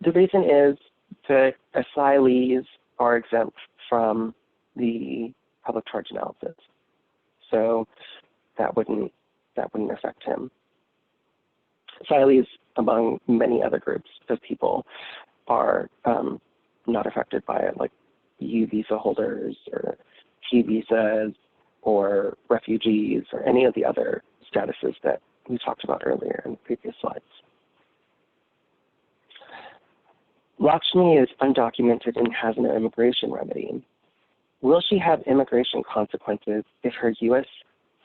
the reason is that asylees are exempt from the public charge analysis. So that wouldn't affect him. Asylees, among many other groups of people, are not affected by it, like U visa holders or T visas or refugees or any of the other statuses that we talked about earlier in the previous slides. Lakshmi is undocumented and has an immigration remedy. Will she have immigration consequences if her U.S.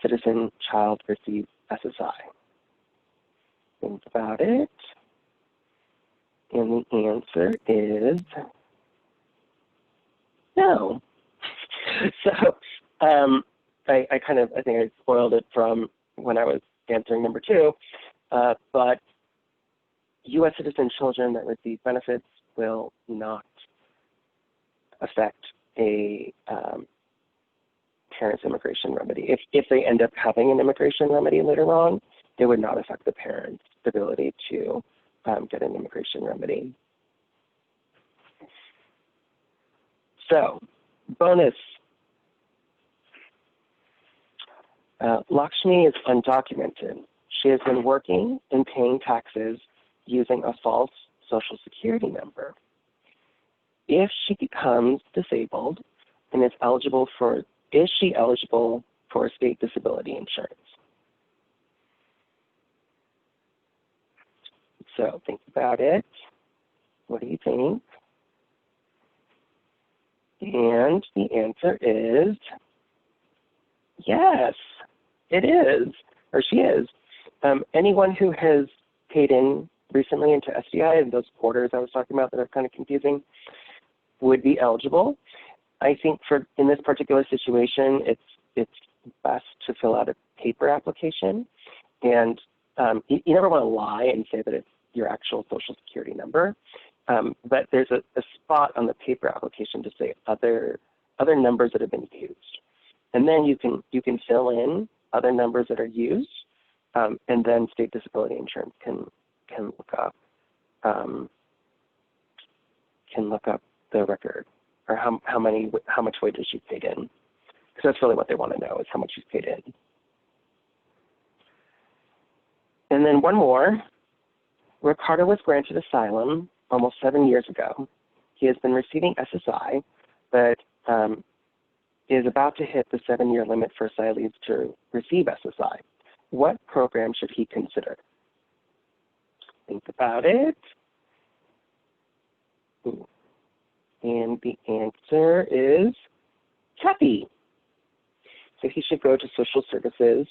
citizen child receives SSI? Think about it. And the answer is no. So I think I spoiled it from when I was answering number two, but U.S. citizen children that receive benefits will not affect a parent's immigration remedy. If they end up having an immigration remedy later on, it would not affect the parent's ability to get an immigration remedy. So, bonus. Lakshmi is undocumented. She has been working and paying taxes using a false social security number. If she becomes disabled and is she eligible for state disability insurance? So think about it. What do you think? And the answer is yes, it is, or she is. Anyone who has paid in recently into SDI and those quarters I was talking about that are kind of confusing would be eligible. I think in this particular situation, it's best to fill out a paper application, and you never want to lie and say that it's your actual social security number, but there's a spot on the paper application to say other numbers that have been used, and then you can fill in other numbers that are used, and then state disability insurance can look up the record, or how much wages you've paid in, because that's really what they want to know, is how much you've paid in. And then one more. Ricardo was granted asylum almost 7 years ago. He has been receiving SSI, but is about to hit the 7-year limit for asylees to receive SSI. What program should he consider? Think about it. Ooh. And the answer is CAPI. So he should go to social services,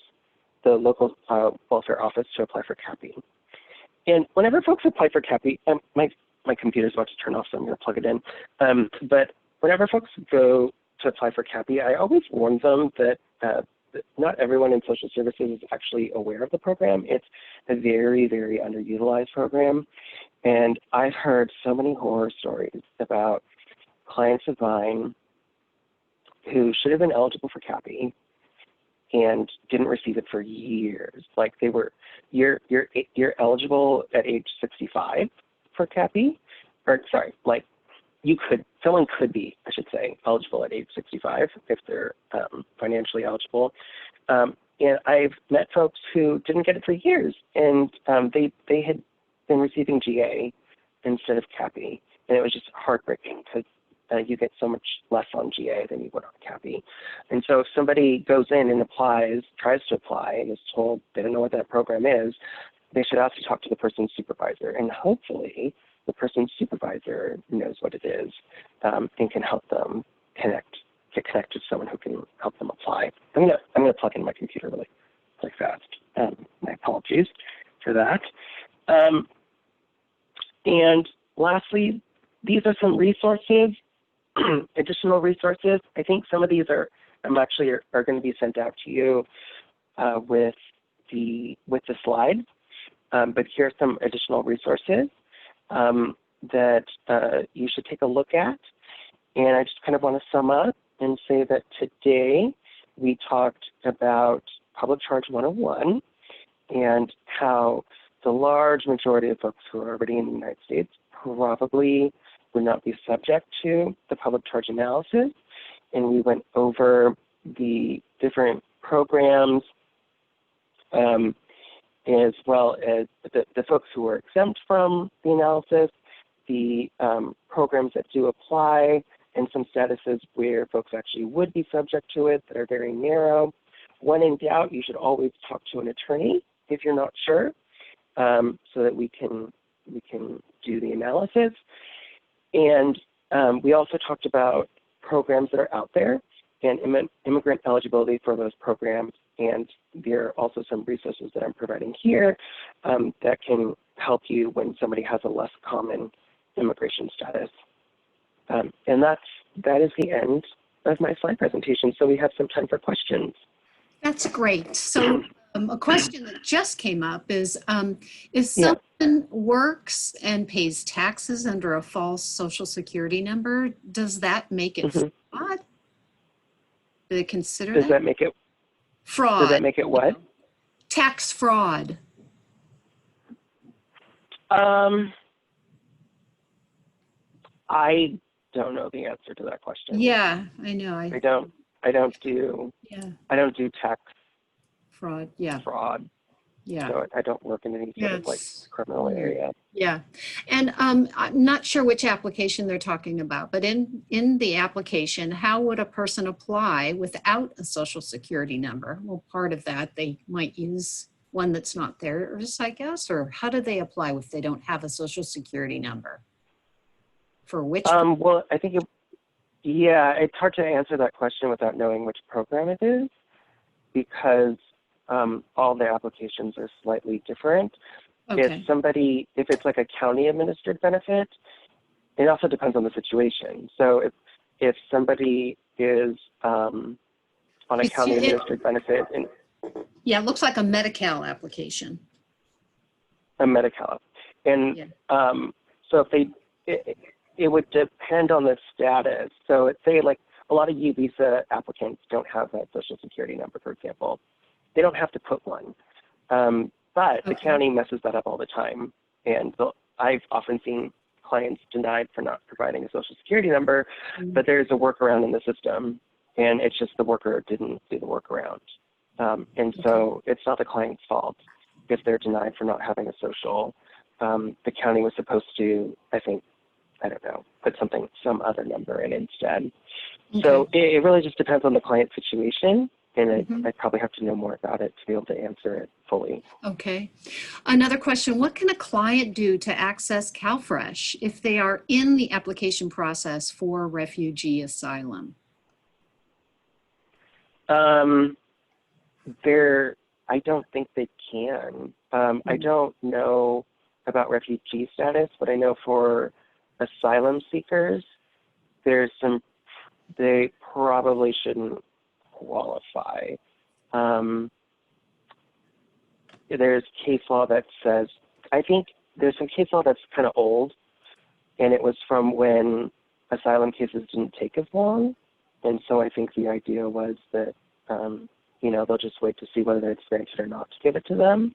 the local welfare office, to apply for CAPI. And whenever folks apply for CAPI, my computer's about to turn off, so I'm going to plug it in. But whenever folks go to apply for CAPI, I always warn them that not everyone in social services is actually aware of the program. It's a very, very underutilized program. And I've heard so many horror stories about clients of mine who should have been eligible for CAPI and didn't receive it for years. Like you're eligible at age 65 for CAPI, or sorry, like someone could be, I should say, eligible at age 65 if they're financially eligible. And I've met folks who didn't get it for years, and they had been receiving GA instead of CAPI, and it was just heartbreaking because you get so much less on GA than you would on CAPI. And so if somebody goes in and tries to apply, and is told they don't know what that program is, they should also talk to the person's supervisor. And hopefully the person's supervisor knows what it is and can help them get connected to someone who can help them apply. I'm gonna plug in my computer really fast. My apologies for that. And lastly, these are some resources. Additional resources. I think some of these are going to be sent out to you with the slide. But here are some additional resources that you should take a look at. And I just kind of want to sum up and say that today we talked about Public Charge 101 and how the large majority of folks who are already in the United States probably would not be subject to the public charge analysis. And we went over the different programs as well as the folks who are exempt from the analysis, the programs that do apply, and some statuses where folks actually would be subject to it that are very narrow. When in doubt, you should always talk to an attorney if you're not sure, so that we can do the analysis. And we also talked about programs that are out there and immigrant eligibility for those programs. And there are also some resources that I'm providing here that can help you when somebody has a less common immigration status. And that is the end of my slide presentation. So we have some time for questions. That's great. So a question that just came up is someone works and pays taxes under a false social security number, does that make it fraud? Do they consider Does that make it fraud? Does that make it what? Tax fraud. I don't know the answer to that question. Yeah, I know. I don't do tax Fraud. Yeah. fraud. Yeah. So I don't work in any sort of like criminal area. Yeah. And I'm not sure which application they're talking about, but in the application, how would a person apply without a social security number? Well, part of that, they might use one that's not theirs, I guess, or how do they apply if they don't have a social security number? For which? Well, I think it's hard to answer that question without knowing which program it is, because all the applications are slightly different. Okay. If it's like a county administered benefit, it also depends on the situation. So if somebody is on a county administered benefit, and yeah, it looks like a Medi-Cal application. a Medi-Cal, and so if it would depend on the status. So it's say like a lot of U visa applicants don't have a social security number, for example. They don't have to put one, but the county messes that up all the time. And I've often seen clients denied for not providing a social security number, but there's a workaround in the system, and it's just the worker didn't do the workaround. And so it's not the client's fault if they're denied for not having a social. The county was supposed to, I don't know, put some other number in instead. Okay. So it really just depends on the client situation. And I probably have to know more about it to be able to answer it fully. Okay. Another question, what can a client do to access CalFresh if they are in the application process for refugee asylum? I don't think they can. I don't know about refugee status, but I know for asylum seekers, they probably shouldn't qualify. There's case law that says, I think there's some case law that's kind of old, and it was from when asylum cases didn't take as long. And so I think the idea was that, they'll just wait to see whether it's granted or not to give it to them.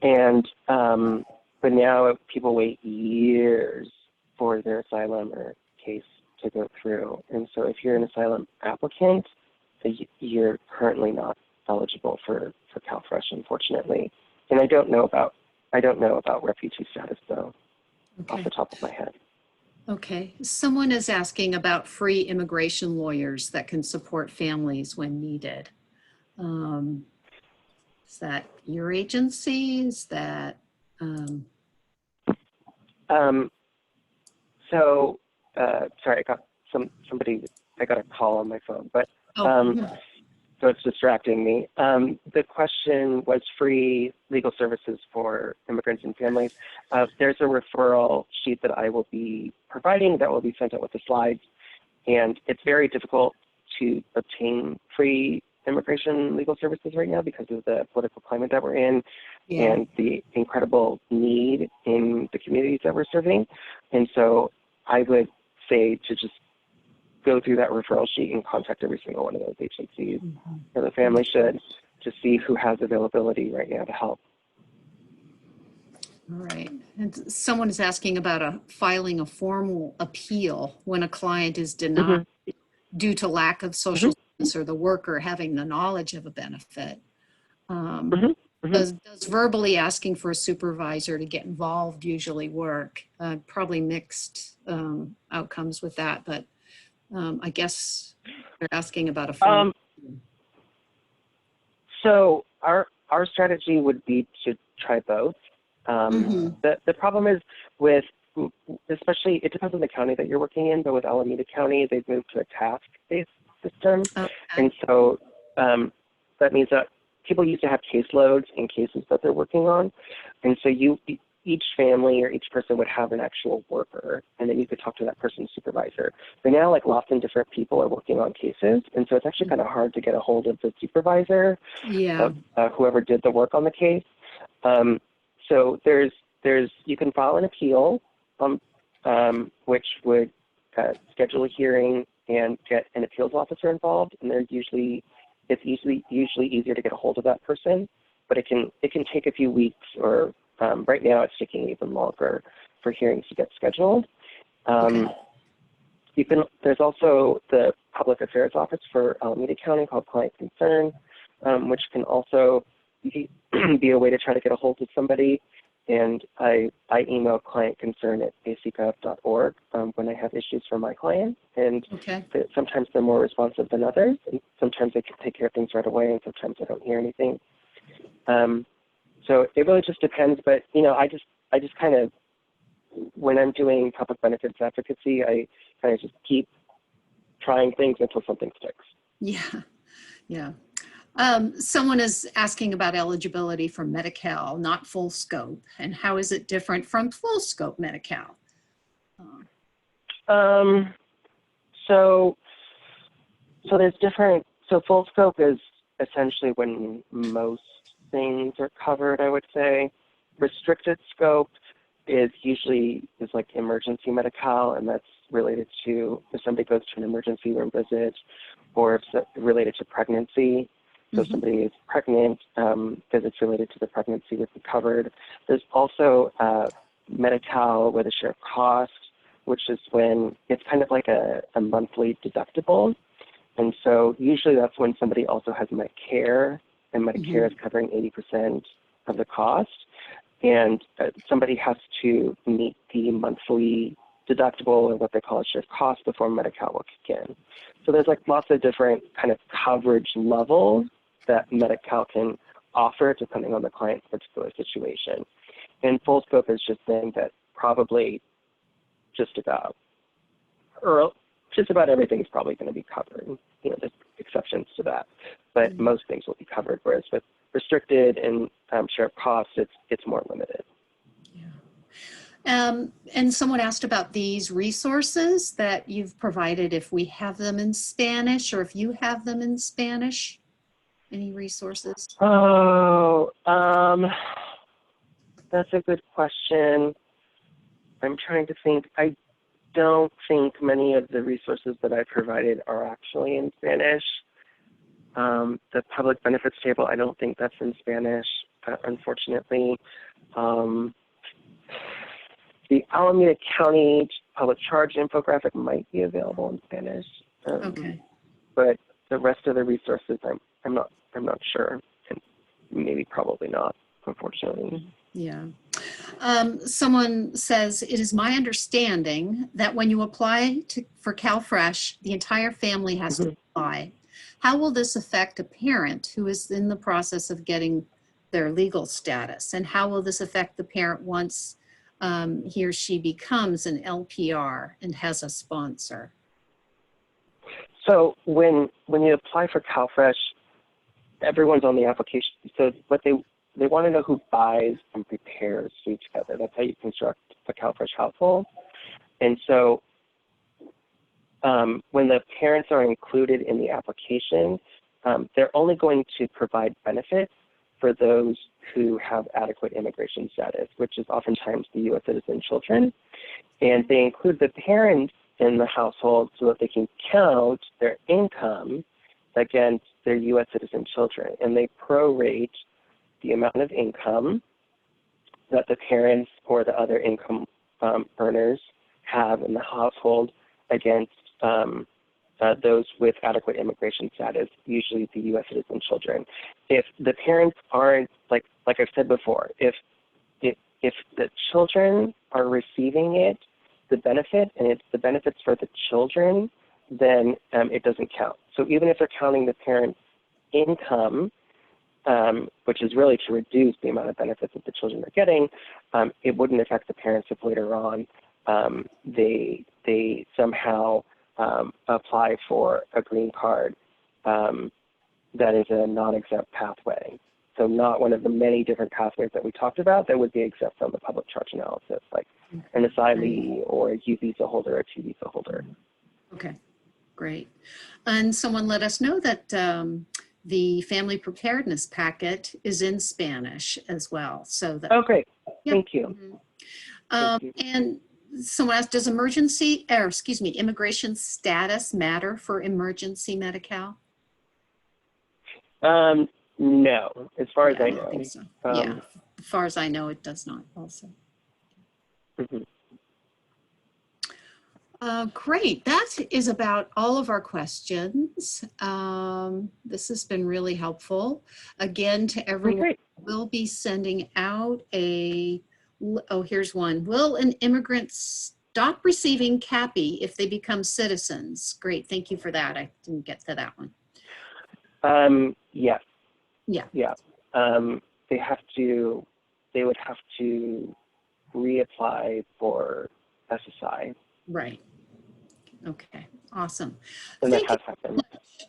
And, but now people wait years for their asylum or case to go through. And so if you're an asylum applicant, you're currently not eligible for CalFresh, unfortunately. And I don't know about refugee status though, off the top of my head. Okay. Someone is asking about free immigration lawyers that can support families when needed. Is that your agency? Is that? Sorry, I got a call on my phone, but so it's distracting me. The question was free legal services for immigrants and families. There's a referral sheet that I will be providing that will be sent out with the slides, and it's very difficult to obtain free immigration legal services right now because of the political climate that we're in and the incredible need in the communities that we're serving. And so I would say to just go through that referral sheet and contact every single one of those agencies, or the family should, to see who has availability right now to help. All right. And someone is asking about filing a formal appeal when a client is denied due to lack of social service or the worker having the knowledge of a benefit. Does verbally asking for a supervisor to get involved usually work? Probably mixed outcomes with that, but I guess they're asking about a formal. So our strategy would be to try both. The problem is especially, it depends on the county that you're working in, but with Alameda County, they've moved to a task-based system. And so that means that people used to have caseloads and cases that they're working on. And so each family or each person would have an actual worker, and then you could talk to that person's supervisor. But now, like, lots of different people are working on cases, and so it's actually kind of hard to get a hold of the supervisor, whoever did the work on the case. So you can file an appeal, which would schedule a hearing and get an appeals officer involved, and they're usually it's usually easier to get a hold of that person, but it can take a few weeks, or right now it's taking even longer for hearings to get scheduled. Okay. There's also the Public Affairs Office for Alameda County called Client Concern, which can also be a way to try to get a hold of somebody. And I email clientconcern@acgov.org when I have issues for my clients. And Okay. sometimes they're more responsive than others. And sometimes they can take care of things right away, and sometimes I don't hear anything. So it really just depends. But I just kind of, when I'm doing public benefits advocacy, I kind of just keep trying things until something sticks. Yeah. Yeah. Someone is asking about eligibility for Medi-Cal, not full scope, and how is it different from full scope Medi-Cal? So there's different. So full scope is essentially when most things are covered, I would say. Restricted scope is like emergency Medi-Cal, and that's related to if somebody goes to an emergency room visit, or if it's related to pregnancy. So if somebody is pregnant, visits related to the pregnancy would be covered. There's also Medi-Cal with a shared cost, which is when it's kind of like a monthly deductible. And so usually that's when somebody also has Medicare, and Medicare is covering 80% of the cost. And somebody has to meet the monthly deductible, or what they call a shared cost, before Medi-Cal will kick in. So there's like lots of different kind of coverage levels that Medi-Cal can offer depending on the client's particular situation. And full scope is just saying that probably just about everything is probably going to be covered. There's exceptions to that, but most things will be covered. Whereas with restricted and shared costs, it's more limited. Yeah. And someone asked about these resources that you've provided, if we have them in Spanish, or if you have them in Spanish. Any resources? Oh, that's a good question. I'm trying to think. I don't think many of the resources that I provided are actually in Spanish. The public benefits table, I don't think that's in Spanish, unfortunately. The Alameda County public charge infographic might be available in Spanish. Okay. But the rest of the resources, I'm not sure, and maybe probably not, unfortunately. Yeah. Someone says, it is my understanding that when you apply for CalFresh, the entire family has to apply. How will this affect a parent who is in the process of getting their legal status? And how will this affect the parent once he or she becomes an LPR and has a sponsor? So when you apply for CalFresh, everyone's on the application. So what they want to know who buys and prepares food together. That's how you construct a CalFresh household. And so when the parents are included in the application, they're only going to provide benefits for those who have adequate immigration status, which is oftentimes the U.S. citizen children. And they include the parents in the household so that they can count their income against their U.S. citizen children. And they prorate the amount of income that the parents or the other income earners have in the household against those with adequate immigration status, usually the U.S. citizen children. If the parents aren't, like I've said before, if the children are receiving it, the benefit, and it's the benefits for the children, then it doesn't count. So even if they're counting the parent's income, which is really to reduce the amount of benefits that the children are getting, it wouldn't affect the parents if later on they somehow apply for a green card that is a non-exempt pathway. So not one of the many different pathways that we talked about that would be exempt from the public charge analysis, like an asylee or a U visa holder or a T visa holder. Okay, great. And someone let us know that the family preparedness packet is in Spanish as well. So that, oh, great. Yep. Thank you. Thank you. And someone asked, does immigration status matter for emergency Medi-Cal? No, as far as Yeah, I don't know. think so. Yeah, as far as I know, it does not also. Mhm. Great. That is about all of our questions. This has been really helpful. Again, to everyone, Great. we'll be sending out a, oh, here's one. Will an immigrant stop receiving CAPI if they become citizens? Great. Thank you for that. I didn't get to that one. Yes. Yeah. Yeah. They would have to reapply for SSI. Right. Okay. Awesome. And that Thank you has happened. so much,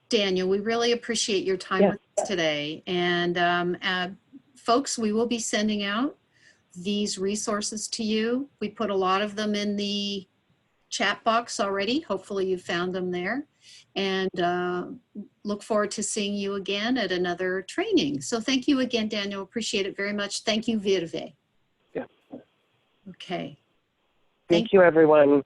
Daniel. We really appreciate your time with us today. And folks, we will be sending out these resources to you. We put a lot of them in the chat box already. Hopefully you found them there. And look forward to seeing you again at another training. So thank you again, Daniel. Appreciate it very much. Thank you, Virve. Yeah. Okay. Thank you, everyone.